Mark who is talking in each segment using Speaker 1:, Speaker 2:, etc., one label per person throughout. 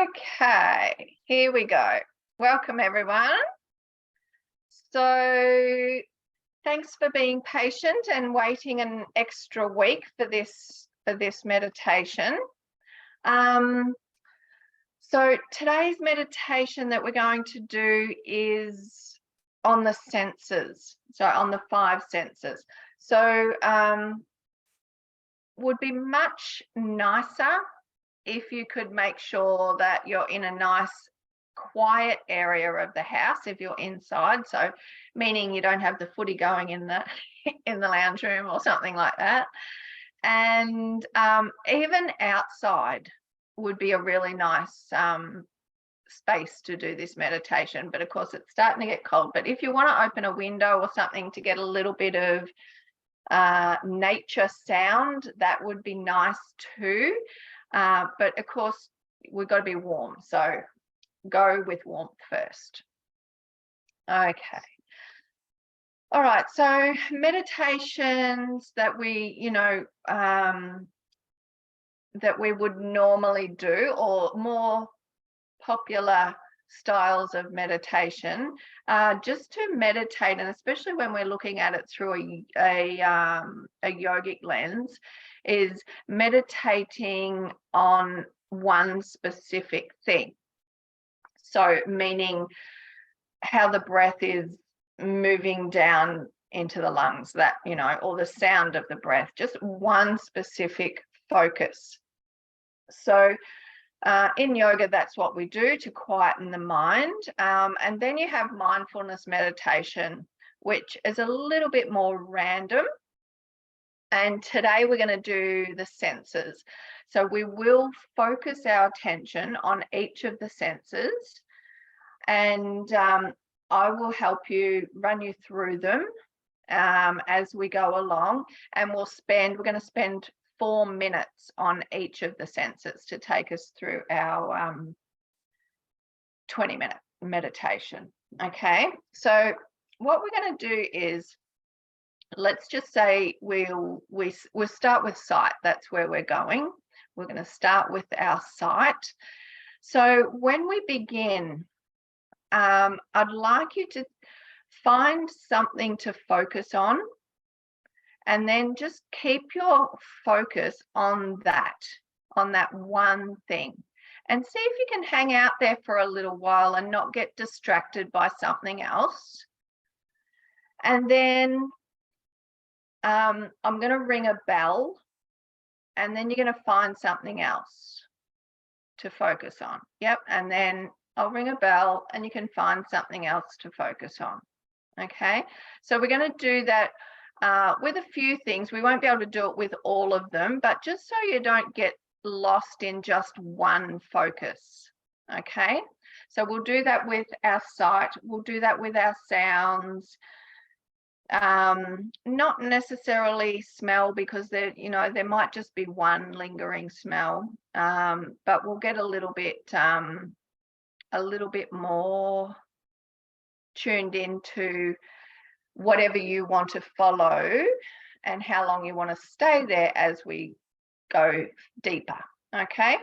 Speaker 1: Okay, here we go. Welcome, everyone. So thanks for being patient and waiting an extra week for this meditation. So today's meditation that we're going to do is on the senses, so on the 5 senses. So would be much nicer if you could make sure that you're in a nice quiet area of the house if you're inside, so meaning you don't have the footy going in the in the lounge room or something like that. And even outside would be a really nice space to do this meditation, but of course it's starting to get cold. But if you want to open a window or something to get a little bit of nature sound, that would be nice too. But of course we've got to be warm, so go with warmth first. Okay. All right, so meditations that we that we would normally do, or more popular styles of meditation, just to meditate, and especially when we're looking at it through a yogic lens, is meditating on one specific thing. So meaning how the breath is moving down into the lungs, that, or the sound of the breath, just one specific focus. So in yoga, that's what we do to quieten the mind. And then you have mindfulness meditation, which is a little bit more random. And today we're going to do the senses. So we will focus our attention on each of the senses, and I will help you, run you through them as we go along. And we're going to spend 4 minutes on each of the senses to take us through our 20-minute meditation. Okay, so what we're going to do is, let's just say we'll start with sight. That's where we're going. We're going to start with our sight. So when we begin, I'd like you to find something to focus on, and then just keep your focus on that one thing, and see if you can hang out there for a little while and not get distracted by something else. And then I'm going to ring a bell, and then you're going to find something else to focus on. Yep, and then I'll ring a bell and you can find something else to focus on. Okay, so we're going to do that with a few things. We won't be able to do it with all of them, but just so you don't get lost in just one focus. Okay, so we'll do that with our sight. We'll do that with our sounds. Not necessarily smell, because there might just be one lingering smell, but we'll get a little bit more tuned into whatever you want to follow and how long you want to stay there as we go deeper. Okay,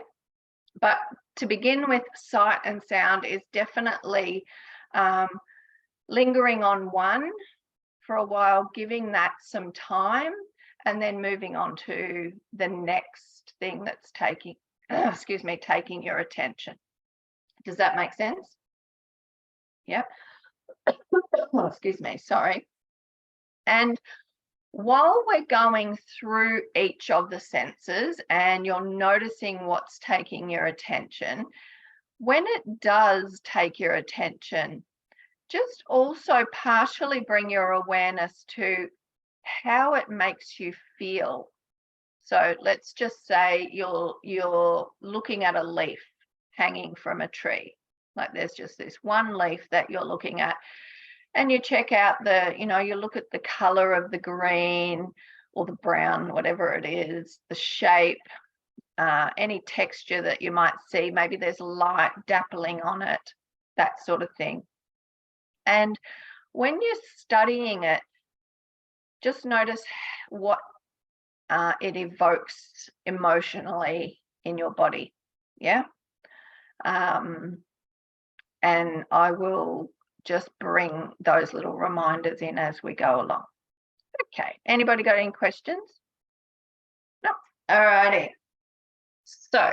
Speaker 1: but to begin with, sight and sound is definitely lingering on one for a while, giving that some time, and then moving on to the next thing that's taking your attention. Does that make sense? Yep. Oh, excuse me, sorry. And while we're going through each of the senses and you're noticing what's taking your attention, when it does take your attention, just also partially bring your awareness to how it makes you feel. So let's just say you're looking at a leaf hanging from a tree. Like there's just this one leaf that you're looking at, and you check out you look at the color of the green or the brown, whatever it is, the shape, any texture that you might see. Maybe there's light dappling on it, that sort of thing. And when you're studying it, just notice what it evokes emotionally in your body. Yeah. And I will just bring those little reminders in as we go along. Okay, anybody got any questions? No. All righty. So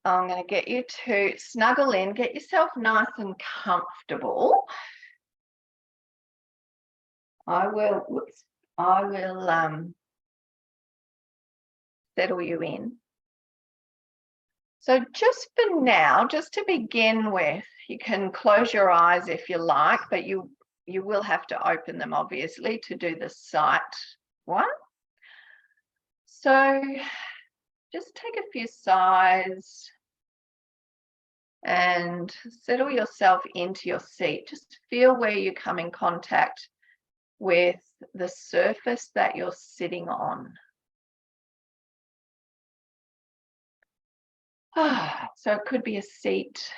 Speaker 1: I'm going to get you to snuggle in, get yourself nice and comfortable. I will settle you in. So just for now, just to begin with, you can close your eyes if you like, but you will have to open them obviously to do the sight one. So just take a few sighs and settle yourself into your seat. Just feel where you come in contact with the surface that you're sitting on. So it could be a seat.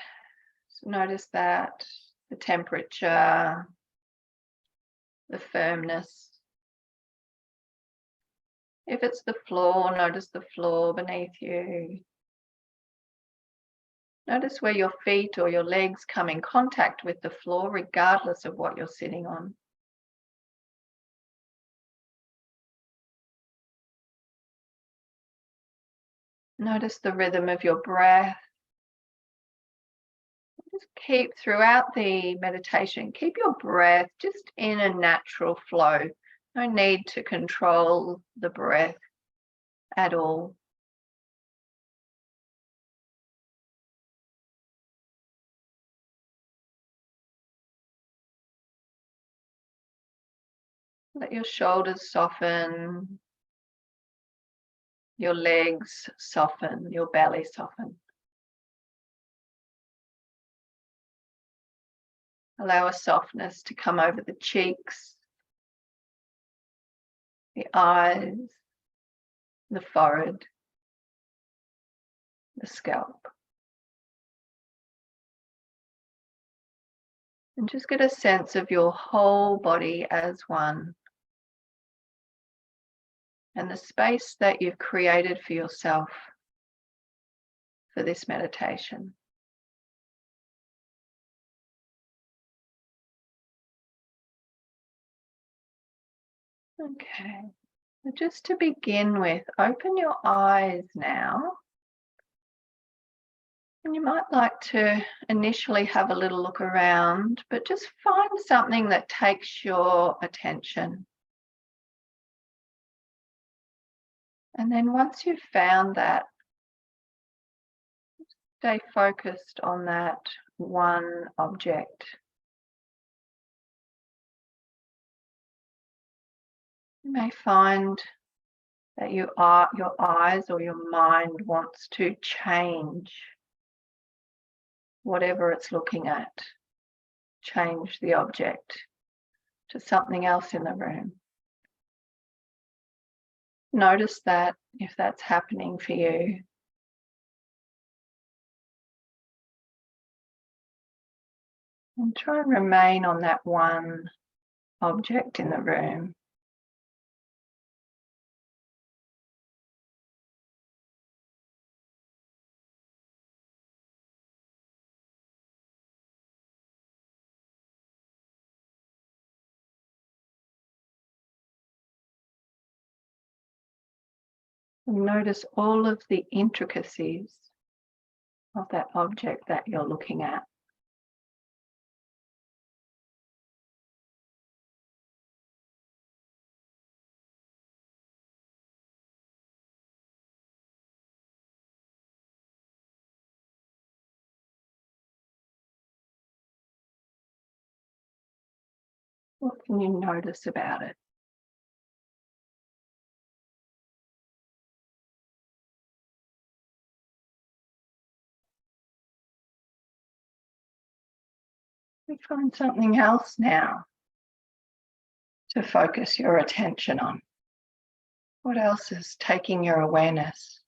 Speaker 1: So notice that, the temperature, the firmness. If it's the floor, notice the floor beneath you. Notice where your feet or your legs come in contact with the floor, regardless of what you're sitting on. Notice the rhythm of your breath. Just keep throughout the meditation, keep your breath just in a natural flow. No need to control the breath at all. Let your shoulders soften, your legs soften, your belly soften. Allow a softness to come over the cheeks, the eyes, the forehead, the scalp. And just get a sense of your whole body as one. And the space that you've created for yourself for this meditation. Okay, so just to begin with, open your eyes now. And you might like to initially have a little look around, but just find something that takes your attention. And then once you've found that, stay focused on that one object. You may find that your eyes or your mind wants to change whatever it's looking at, change the object to something else in the room. Notice that if that's happening for you. And try and remain on that one object in the room. And notice all of the intricacies of that object that you're looking at. What can you notice about it? We find something else now to focus your attention on. What else is taking your awareness?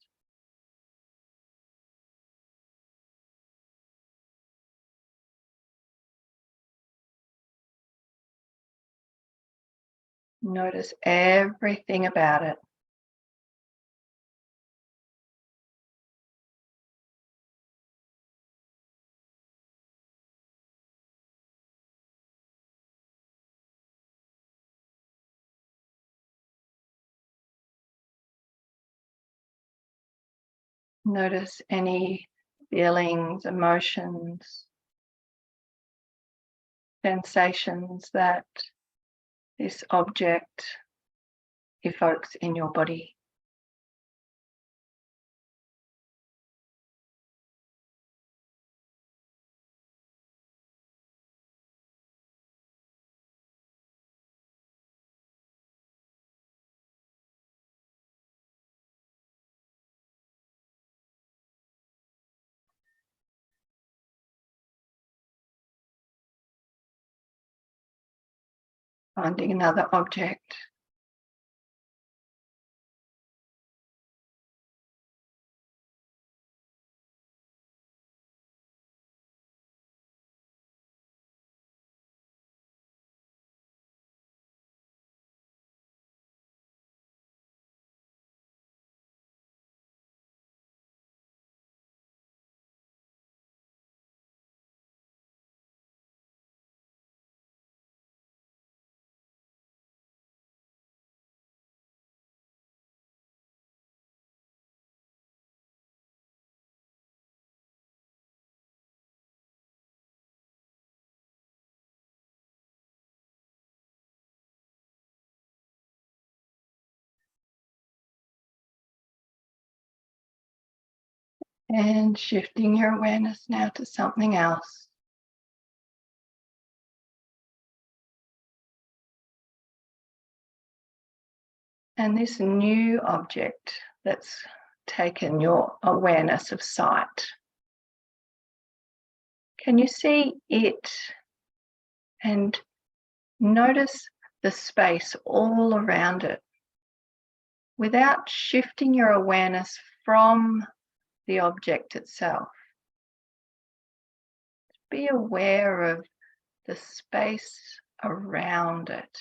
Speaker 1: Notice everything about it. Notice any feelings, emotions, sensations that this object evokes in your body. Finding another object. And shifting your awareness now to something else. And this new object that's taken your awareness of sight. Can you see it and notice the space all around it without shifting your awareness from the object itself? Be aware of the space around it.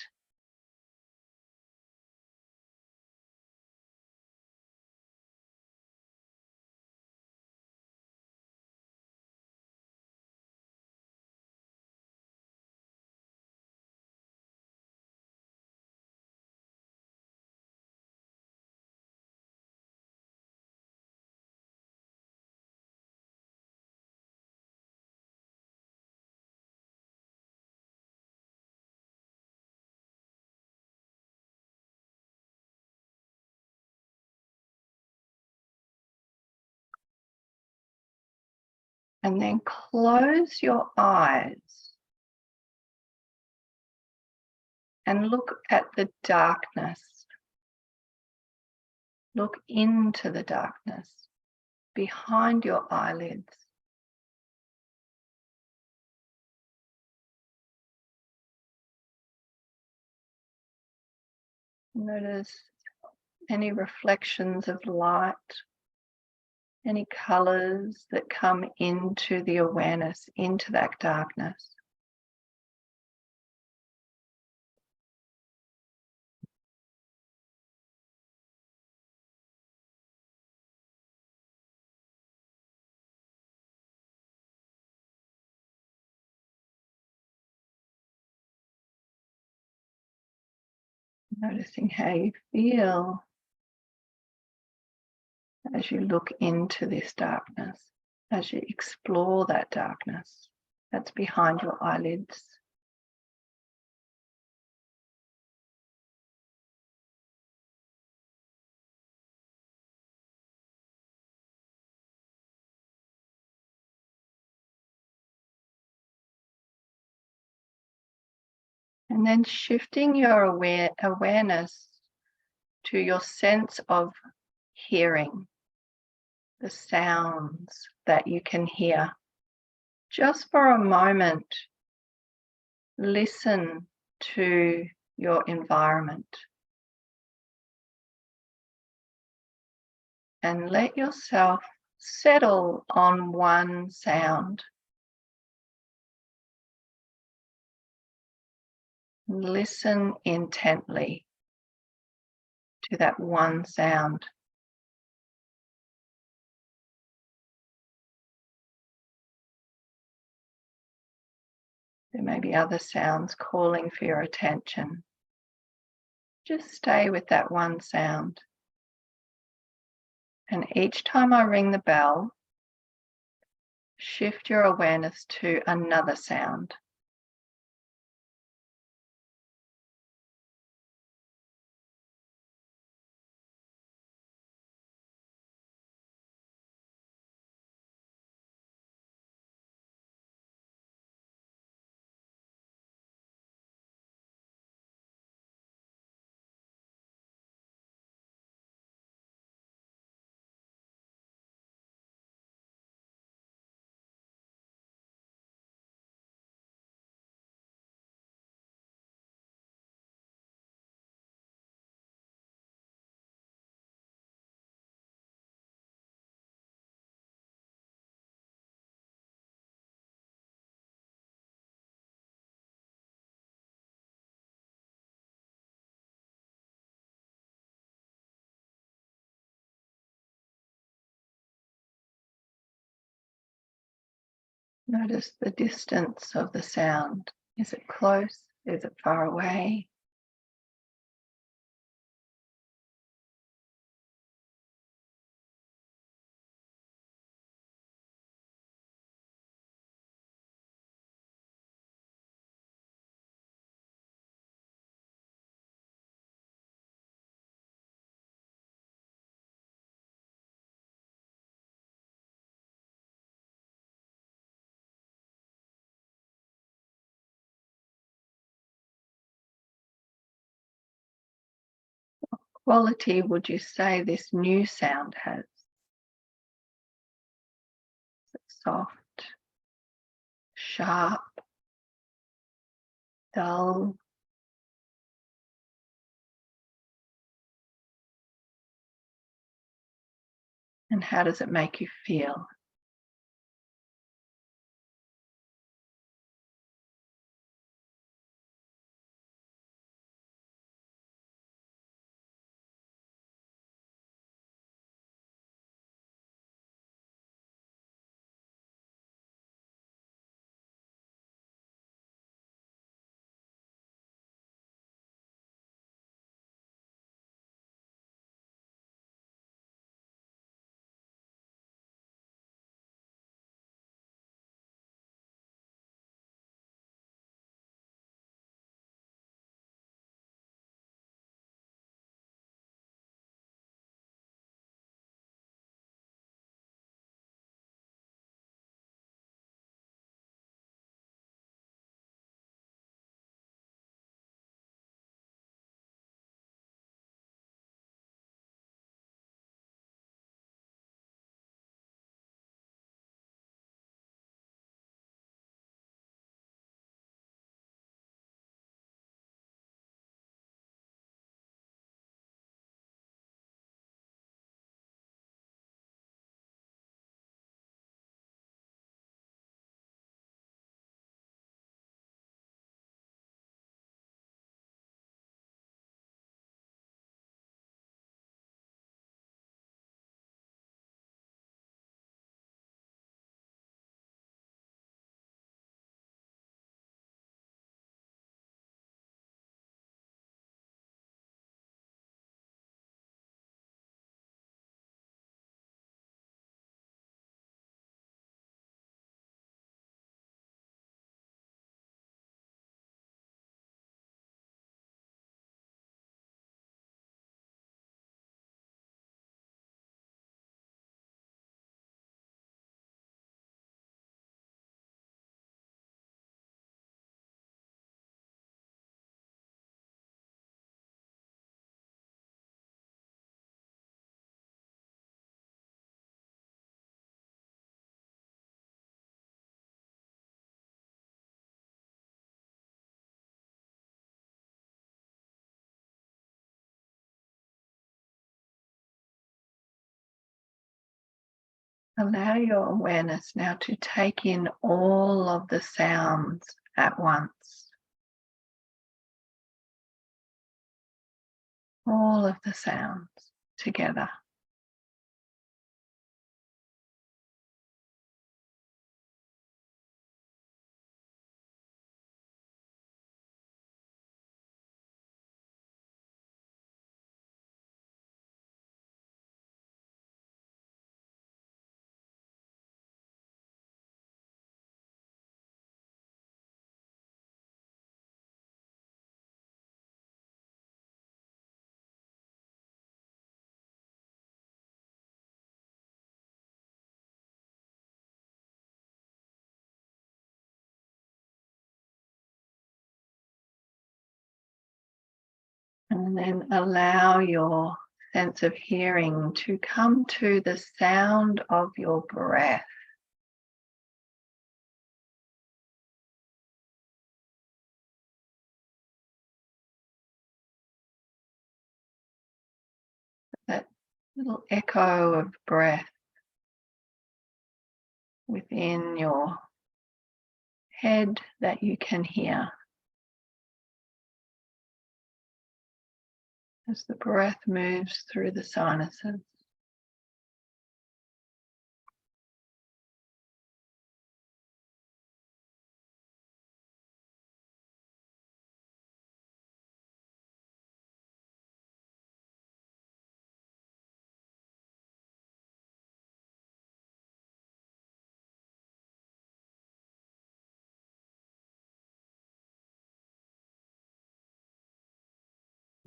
Speaker 1: And then close your eyes and look at the darkness. Look into the darkness behind your eyelids. Notice any reflections of light, any colors that come into the awareness, into that darkness. Noticing how you feel as you look into this darkness, as you explore that darkness that's behind your eyelids. And then shifting your awareness to your sense of hearing, the sounds that you can hear. Just for a moment, listen to your environment and let yourself settle on one sound. Listen intently to that one sound. There may be other sounds calling for your attention. Just stay with that one sound. And each time I ring the bell, shift your awareness to another sound. Notice the distance of the sound. Is it close? Is it far away? Quality would you say this new sound has? Is it soft, sharp, dull? And how does it make you feel? Allow your awareness now to take in all of the sounds at once. All of the sounds together. And then allow your sense of hearing to come to the sound of your breath. That little echo of breath within your head that you can hear as the breath moves through the sinuses.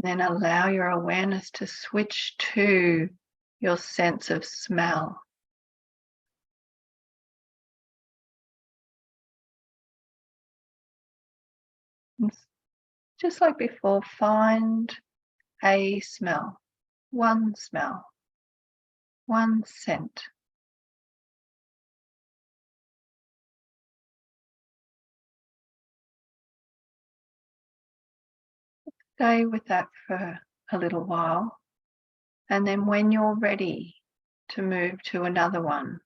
Speaker 1: Then allow your awareness to switch to your sense of smell. And just like before, find a smell, one scent. Stay with that for a little while. And then when you're ready to move to another one,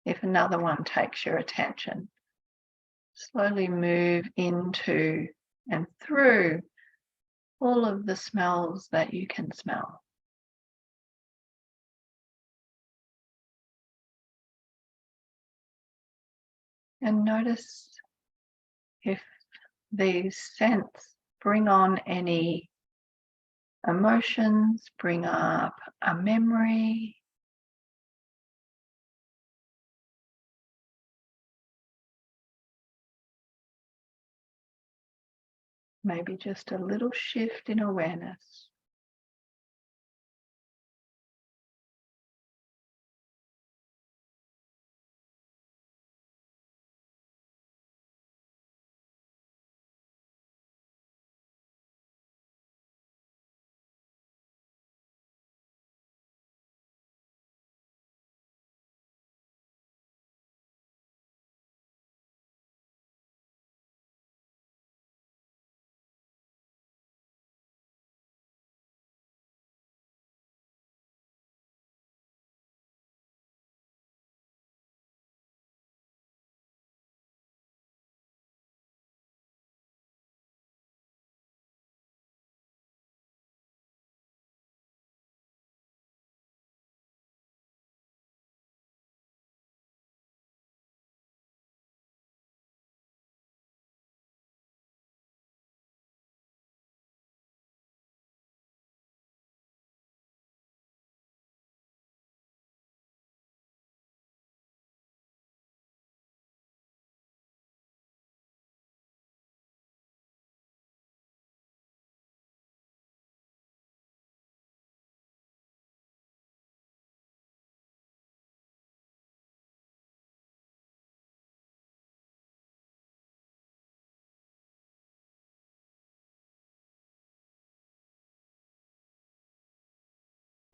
Speaker 1: if another one takes your attention, slowly move into and through all of the smells that you can smell. And notice if these scents bring on any emotions, bring up a memory. Maybe just a little shift in awareness.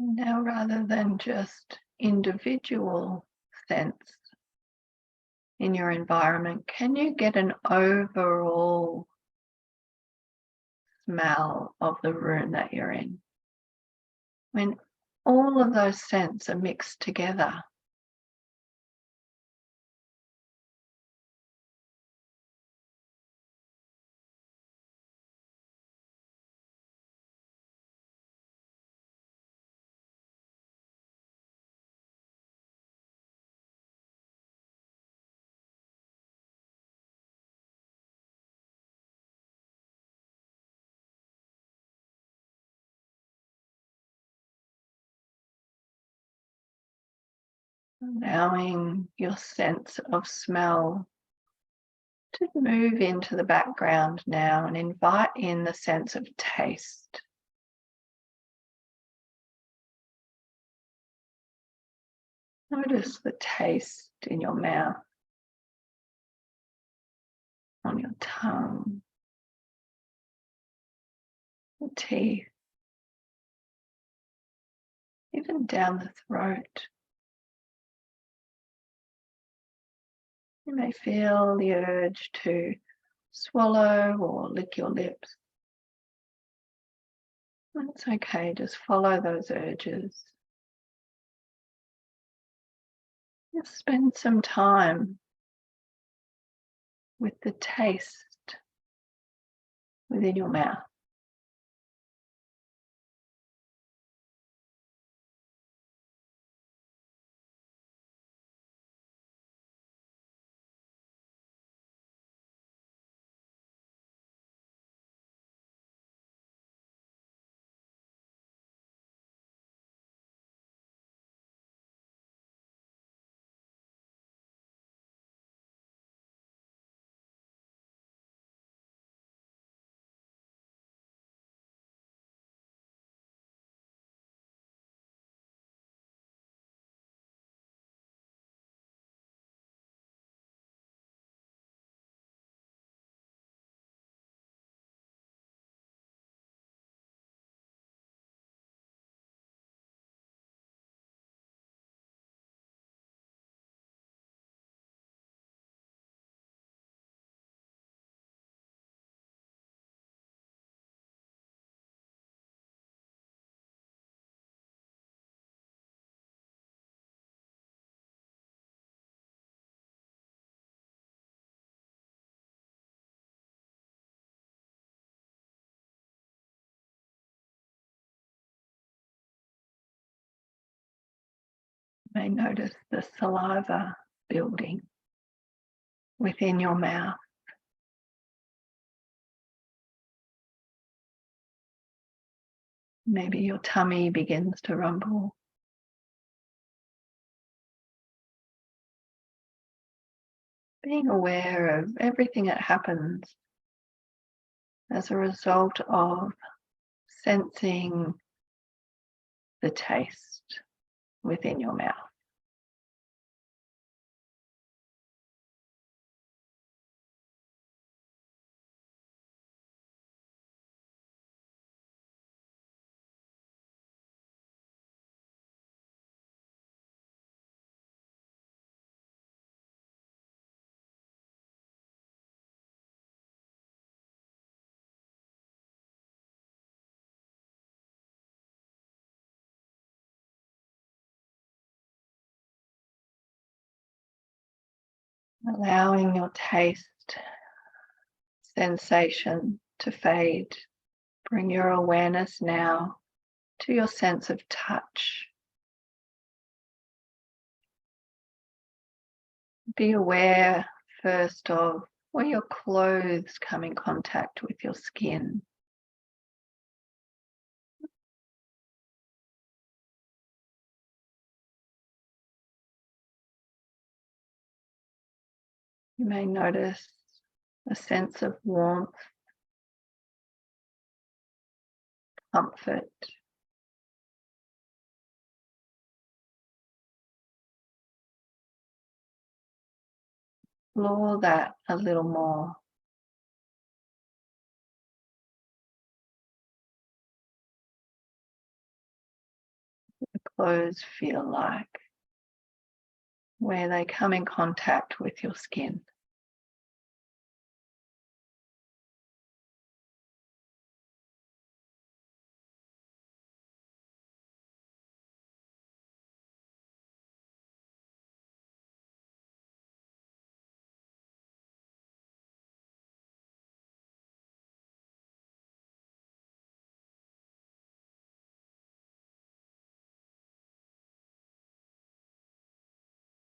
Speaker 1: Now, rather than just individual scents in your environment, can you get an overall smell of the room that you're in? When all of those scents are mixed together, allowing your sense of smell to move into the background now and invite in the sense of taste. Notice the taste in your mouth, on your tongue, your teeth. even down the throat. You may feel the urge to swallow or lick your lips. It's okay, just follow those urges. Just spend some time with the taste within your mouth. You may notice the saliva building within your mouth. Maybe your tummy begins to rumble. Being aware of everything that happens as a result of sensing the taste within your mouth. Allowing your taste sensation to fade. Bring your awareness now to your sense of touch. Be aware first of where your clothes come in contact with your skin. You may notice a sense of warmth, comfort. Explore that a little more. The clothes feel like, where they come in contact with your skin.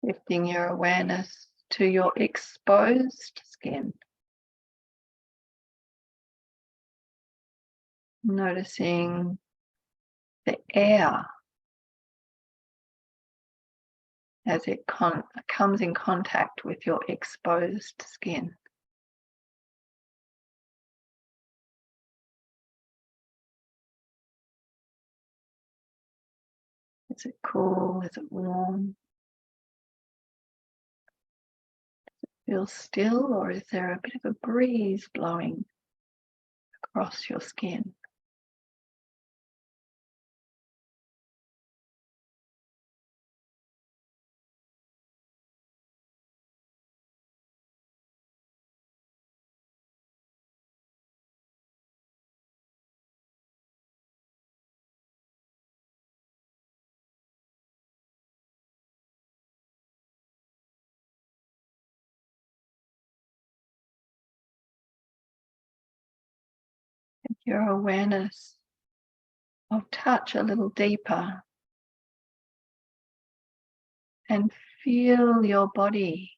Speaker 1: Lifting your awareness to your exposed skin. Noticing the air as it comes in contact with your exposed skin. Is it cool? Is it warm? Feel still, or is there a bit of a breeze blowing across your skin? your awareness of touch a little deeper and feel your body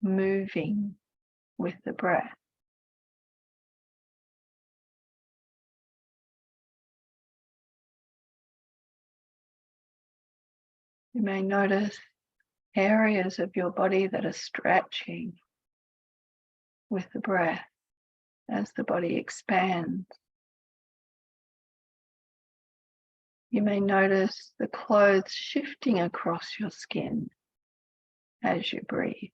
Speaker 1: moving with the breath. You may notice areas of your body that are stretching with the breath as the body expands. You may notice the clothes shifting across your skin as you breathe.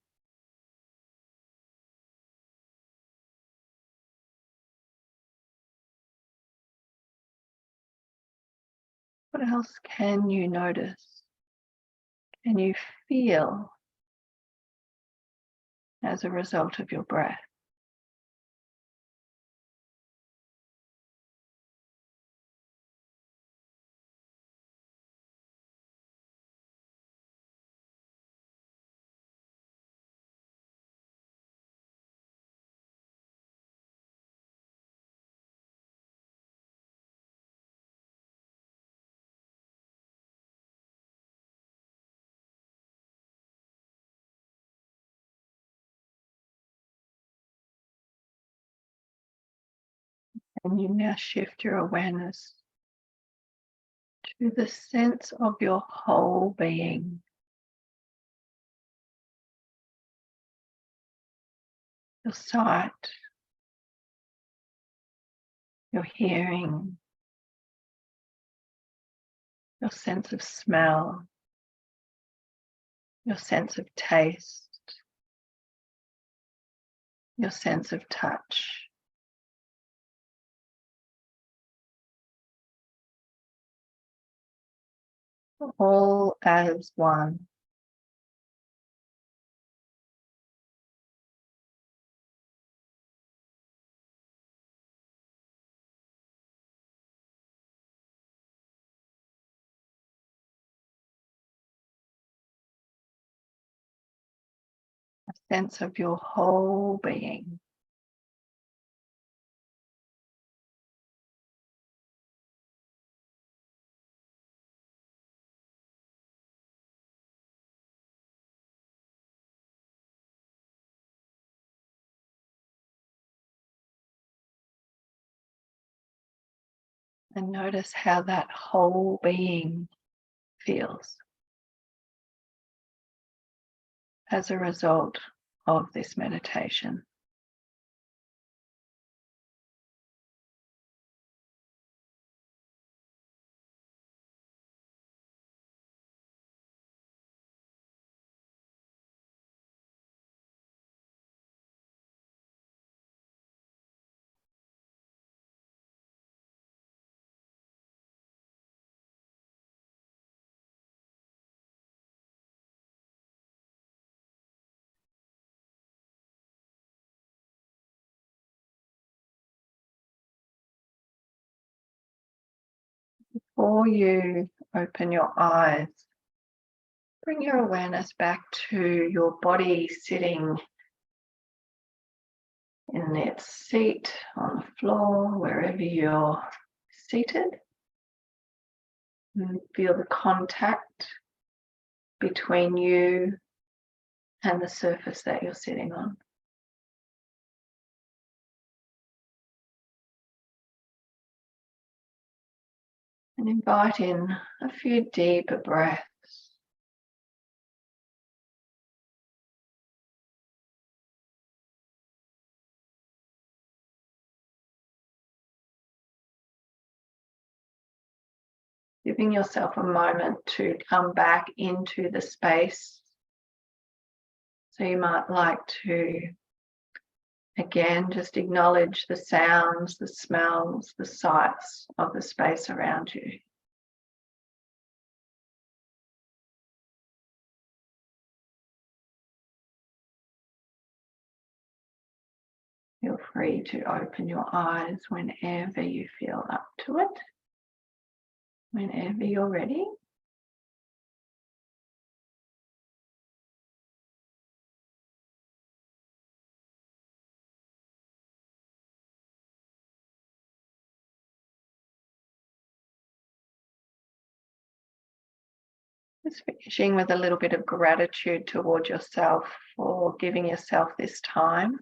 Speaker 1: What else can you notice? Can you feel as a result of your breath? And you now shift your awareness to the sense of your whole being. Your sight, your hearing, your sense of smell, your sense of taste, your sense of touch. All as one. A sense of your whole being. And notice how that whole being feels as a result of this meditation. Before you open your eyes, bring your awareness back to your body sitting in its seat on the floor, wherever you're seated. And feel the contact between you and the surface that you're sitting on. And invite in a few deeper breaths. Giving yourself a moment to come back into the space. So you might like to, again, just acknowledge the sounds, the smells, the sights of the space around you. Feel free to open your eyes whenever you feel up to it, whenever you're ready. Just finishing with a little bit of gratitude toward yourself for giving yourself this time.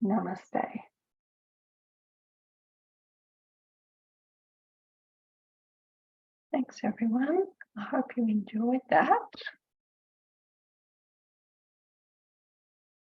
Speaker 1: Namaste. Thanks, everyone. I hope you enjoyed that.